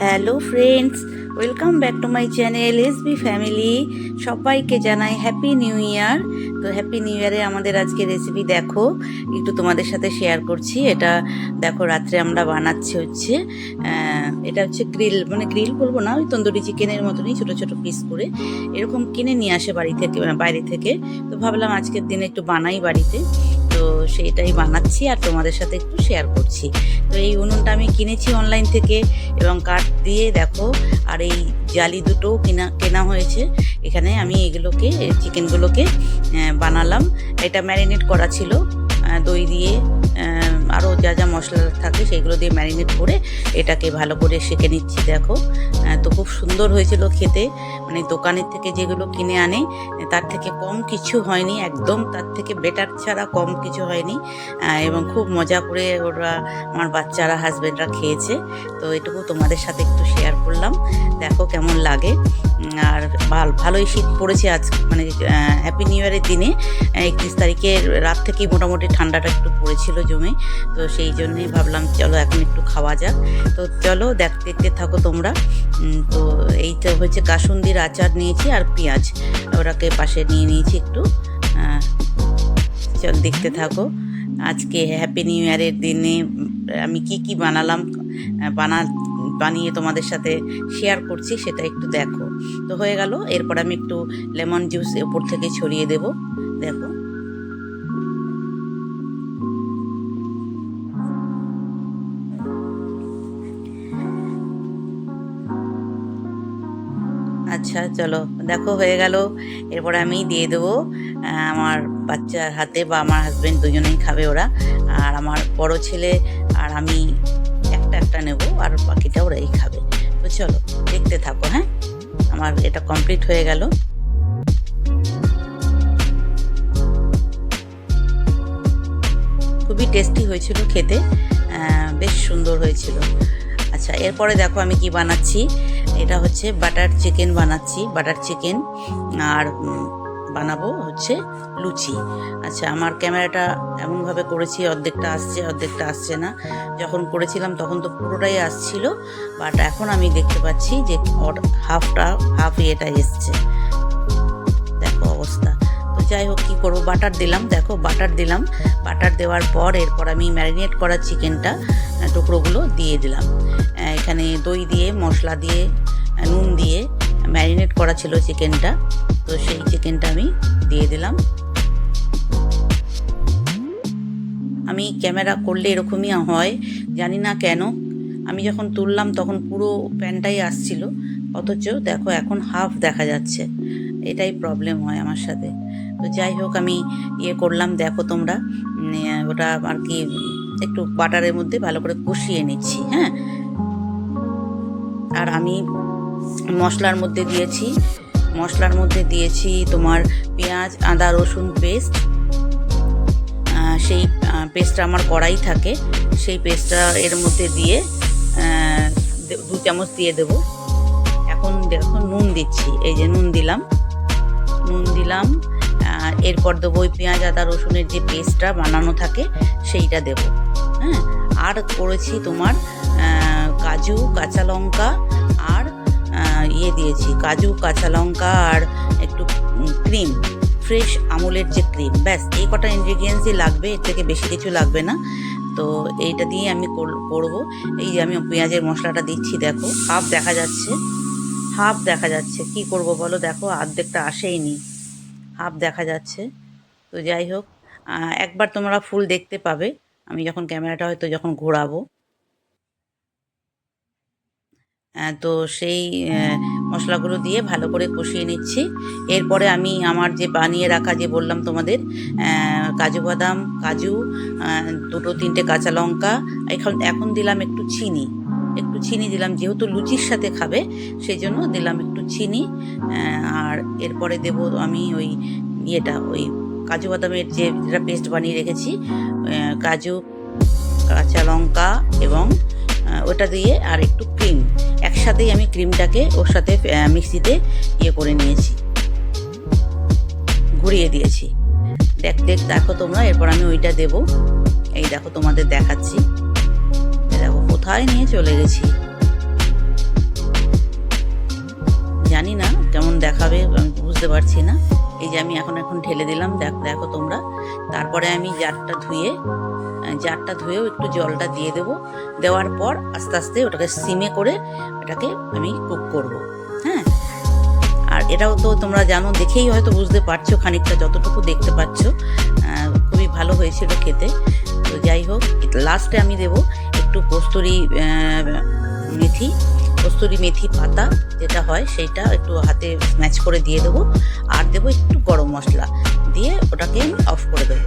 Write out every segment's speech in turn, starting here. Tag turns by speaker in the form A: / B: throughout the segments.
A: Hello friends, welcome back to my channel SB family. সবাইকে জানাই happy new year. তো happy new ইয়ারে আমাদের আজকে রেসিপি দেখো, একটু তোমাদের সাথে শেয়ার করছি। এটা দেখো, রাত্রে আমরা বানাচ্ছি হচ্ছে এটা হচ্ছে গ্রিল, মানে গ্রিল বলবো না, ওই তন্দুরি চিকেনের মতনই ছোটো ছোটো পিস করে এরকম কিনে নিয়ে আসে বাড়ি থেকে, বাইরে থেকে। তো ভাবলাম আজকের দিনে একটু বানাই বাড়িতে, তো সেইটাই বানাচ্ছি আর তোমাদের সাথে একটু শেয়ার করছি। তো এই উনুনটা আমি কিনেছি অনলাইন থেকে এবং কাঠ দিয়ে দেখো, আর এই জালি দুটোও কেনা হয়েছে। এখানে আমি এগুলোকে, চিকেনগুলোকে বানালাম। এটা ম্যারিনেট করা ছিল দই দিয়ে, আরও যা যা মশলা থাকে সেইগুলো দিয়ে ম্যারিনেট করে এটাকে ভালো করে সেঁকে নিচ্ছি। দেখো, তো খুব সুন্দর হয়েছিল খেতে, মানে দোকানের থেকে যেগুলো কিনে আনে তার থেকে কম কিছু হয়নি, একদম তার থেকে বেটার ছাড়া কম কিছু হয়নি। এবং খুব মজা করে ওরা, আমার বাচ্চারা, হাজব্যান্ডরা খেয়েছে। তো এটুকু তোমাদের সাথে একটু শেয়ার করলাম, দেখো কেমন লাগে। আর ভালোই শীত পড়েছে আজ, মানে হ্যাপি নিউ ইয়ারের দিনে 31 তারিখের রাত থেকেই মোটামুটি ঠান্ডাটা একটু পড়েছিল জমে। তো সেই জন্যই ভাবলাম চলো এখন একটু খাওয়া যাক। তো চলো দেখতে থাকো তোমরা। তো এইটা হচ্ছে কাসুন্দির আচার নিয়েছি আর পেঁয়াজ, ওটাকে পাশে নিয়ে নিয়েছি একটু। চল দেখতে থাকো। আজকে হ্যাপি নিউ ইয়ারের দিনে আমি কি বানালাম, বানিয়ে তোমাদের সাথে শেয়ার করছি, সেটা একটু দেখো। তো হয়ে গেল, এরপর আমি একটু লেমন জুস উপর থেকে ছড়িয়ে দেব। দেখো, আচ্ছা চলো দেখো হয়ে গেল। এরপরে আমি দিয়ে দেবো আমার বাচ্চার হাতে, বা আমার হাজব্যান্ড দুজনেই খাবে ওরা, আর আমার বড় ছেলে আর আমি একটা নেব, আর বাকিটা ওরাই খাবে। তো চলো দেখতে থাকো। হ্যাঁ, আমার এটা কমপ্লিট হয়ে গেল। খুবই টেস্টি হয়েছিল খেতে, বেশ সুন্দর হয়েছিল। আচ্ছা, এরপরে দেখো আমি কি বানাচ্ছি। এটা হচ্ছে বাটার চিকেন বানাচ্ছি, বাটার চিকেন, আর বানাবো হচ্ছে লুচি। আচ্ছা, আমার ক্যামেরাটা এমনভাবে করেছি, অর্ধেকটা আসছে অর্ধেকটা আসছে না। যখন করেছিলাম তখন তো পুরোটাই আসছিল, বাট এখন আমি দেখতে পাচ্ছি যে হাফ এটা এসছে। দেখো অবস্থা। তো যাই হোক, কী করবো, বাটার দিলাম। দেখো বাটার দিলাম, বাটার দেওয়ার পর এরপর আমি ম্যারিনেট করা চিকেনটা টুকরোগুলো দিয়ে দিলাম। এখানে দই দিয়ে, মশলা দিয়ে, নুন দিয়ে ম্যারিনেট করা ছিল চিকেনটা। তো সেই চিকেনটা আমি দিয়ে দিলাম। আমি ক্যামেরা করলে এরকমই হয়, জানি না কেন। আমি যখন তুললাম তখন পুরো প্যানটাই আসছিল, অথচ দেখো এখন হাফ দেখা যাচ্ছে। এটাই প্রবলেম হয় আমার সাথে। তো যাই হোক, আমি করলাম, দেখো তোমরা, ওটা আর কি একটু বাটারের মধ্যে ভালো করে কষিয়ে নিচ্ছি। হ্যাঁ, আর আমি মশলার মধ্যে দিয়েছি তোমার পেঁয়াজ, আদা, রসুন পেস্ট। সেই পেস্টটা আমার কড়াই থাকে, সেই পেস্টটা এর মধ্যে দিয়ে 2 চামচ দিয়ে দেবো। এখন দেখো নুন দিচ্ছি, এই যে নুন দিলাম। এরপর দেবো ওই পেঁয়াজ, আদা, রসুনের যে পেস্টটা বানানো থাকে সেইটা দেব। হ্যাঁ, আর করেছি তোমার কাজু, কাঁচা লঙ্কা, আর দিয়েছি কাজু, কাঁচা লঙ্কা, আর একটু ক্রিম, ফ্রেশ আমুলের যে ক্রিম। ব্যাস এই কটা ইনগ্রিডিয়েন্টসই লাগবে, এর থেকে বেশি কিছু লাগবে না। তো এইটা দিয়ে আমি করব। এই যে আমি পেঁয়াজের মশলাটা দিচ্ছি, দেখো হাফ দেখা যাচ্ছে। কি করব বলো, দেখো অর্ধেকটা আসেইনি, হাফ দেখা যাচ্ছে। তো যাই হোক, একবার তোমরা ফুল দেখতে পাবে আমি যখন ক্যামেরাটা হয়তো যখন ঘোরাবো। তো সেই মশলাগুলো দিয়ে ভালো করে কষিয়ে নিচ্ছি। এরপরে আমি আমার যে বানিয়ে রাখা, যে বললাম তোমাদের, কাজু বাদাম, দুটো তিনটে কাঁচা লঙ্কা, এখন দিলাম একটু চিনি দিলাম, যেহেতু লুচির সাথে খাবে সেই জন্য দিলাম একটু চিনি। আর এরপরে দেব আমি ওই ওই কাজু বাদামের যেটা পেস্ট বানিয়ে রেখেছি, কাজু, কাঁচা লঙ্কা এবং ওটা দিয়ে, আর একটু ক্রিম। একসাথেই আমি ক্রিমটাকে ওর সাথে মিক্সিতে করে নিয়েছি, ঘুরিয়ে দিয়েছি। দেখো তোমরা। এরপর আমি ওইটা দেব। এই দেখো তোমাদের দেখাচ্ছি, দেখো কোথায় নিয়ে চলে গেছি। জানি না কেমন দেখাবে, আমি বুঝতে পারছি না। এই যে আমি এখন ঢেলে দিলাম, দেখো তোমরা। তারপরে আমি জারটা ধুয়েও একটু জলটা দিয়ে দেবো। দেওয়ার পর আস্তে আস্তে ওটাকে সিমে করে এটাকে আমি কুক করব। হ্যাঁ, আর এটাও তো তোমরা জানো, দেখেই হয়তো বুঝতে পারছো, খানিকটা যতটুকু দেখতে পাচ্ছ খুবই ভালো হয়েছিল খেতে। তো যাই হোক, লাস্টে আমি দেবো একটু কস্তুরি মেথি পাতা যেটা হয় সেইটা একটু হাতে স্ম্যাচ করে দিয়ে দেবো, আর দেবো একটু গরম মশলা দিয়ে ওটাকে আমি অফ করে দেবো।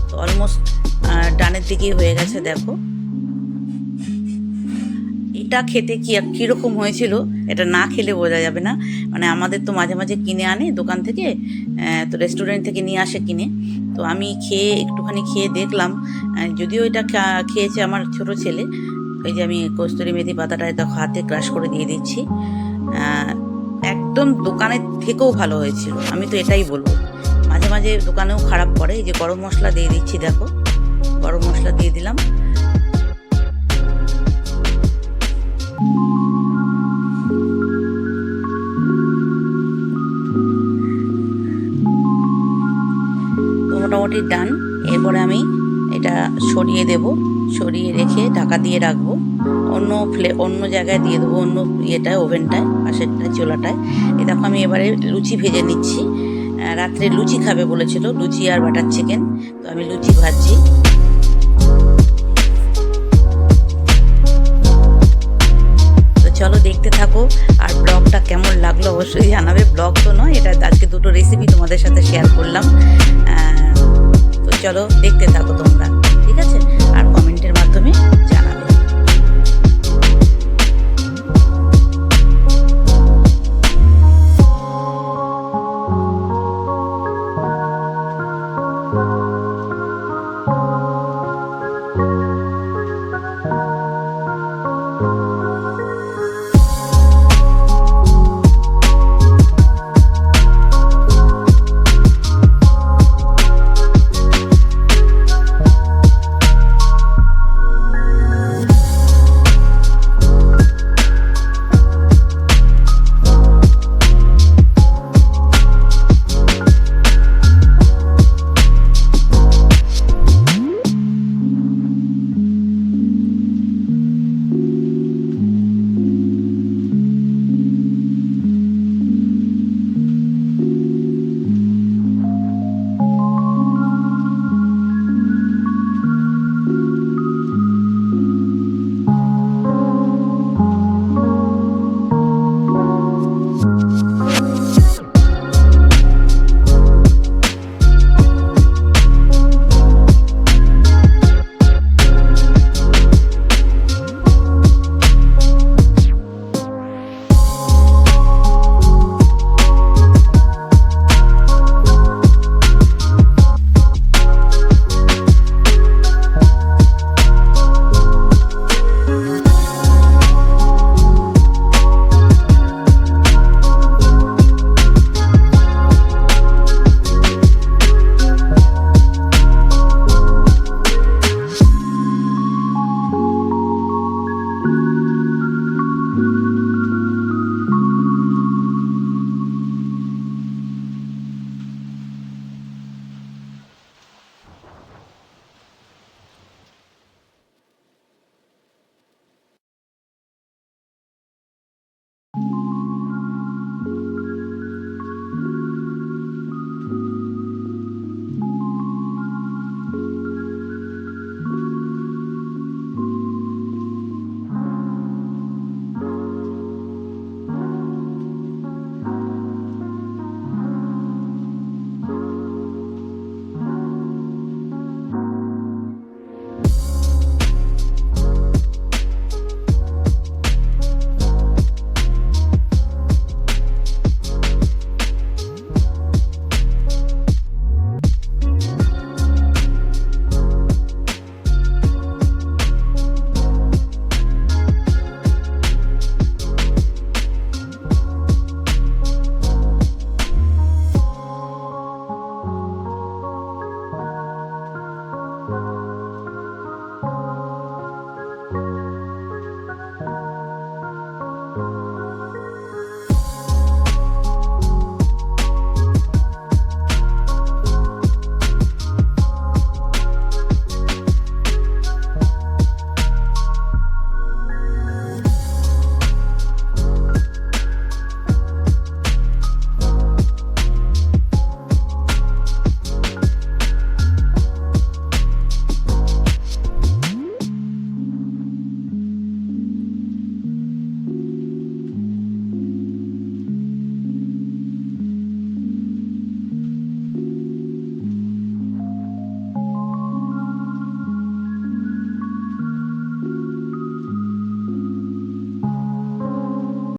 A: তো অলমোস্ট ডানের দিকেই হয়ে গেছে। দেখো এটা খেতে কীরকম হয়েছিল এটা না খেলে বোঝা যাবে না। মানে আমাদের তো মাঝে মাঝে কিনে আনে দোকান থেকে, তো রেস্টুরেন্ট থেকে নিয়ে আসে কিনে। তো আমি একটুখানি খেয়ে দেখলাম, যদিও এটা খেয়েছে আমার ছোট ছেলে। এই যে আমি কস্তুরি মেথি পাতাটা এটা হাতে ক্রাশ করে দিয়ে দিচ্ছি। একদম দোকানের থেকেও ভালো হয়েছিল, আমি তো এটাই বলবো। মাঝে মাঝে দোকানেও খারাপ করে। এই যে গরম মশলা দিয়ে দিচ্ছি, দেখো গরম মশলা দিয়ে দিলাম। তো মোটামুটি ডান। এরপরে আমি এটা সরিয়ে দেব, সরিয়ে রেখে ঢাকা দিয়ে রাখবো। অন্য জায়গায় দিয়ে দেবো, অন্য ওভেনটায়, পাশেরটায়, চোলাটায়। এই দেখো আমি এবারে লুচি ভেজে নিচ্ছি। রাত্রে লুচি খাবে বলেছিল, লুচি আর বাটার চিকেন, তো আমি লুচি ভাজছি। তো চলো দেখতে থাকো, আর ব্লগটা কেমন লাগলো অবশ্যই জানাবে। ব্লগ তো নয়, এটা আজকে দুটো রেসিপি তোমাদের সাথে শেয়ার করলাম। তো চলো দেখতে থাকো তোমরা, ঠিক আছে? আর কমেন্টের মাধ্যমে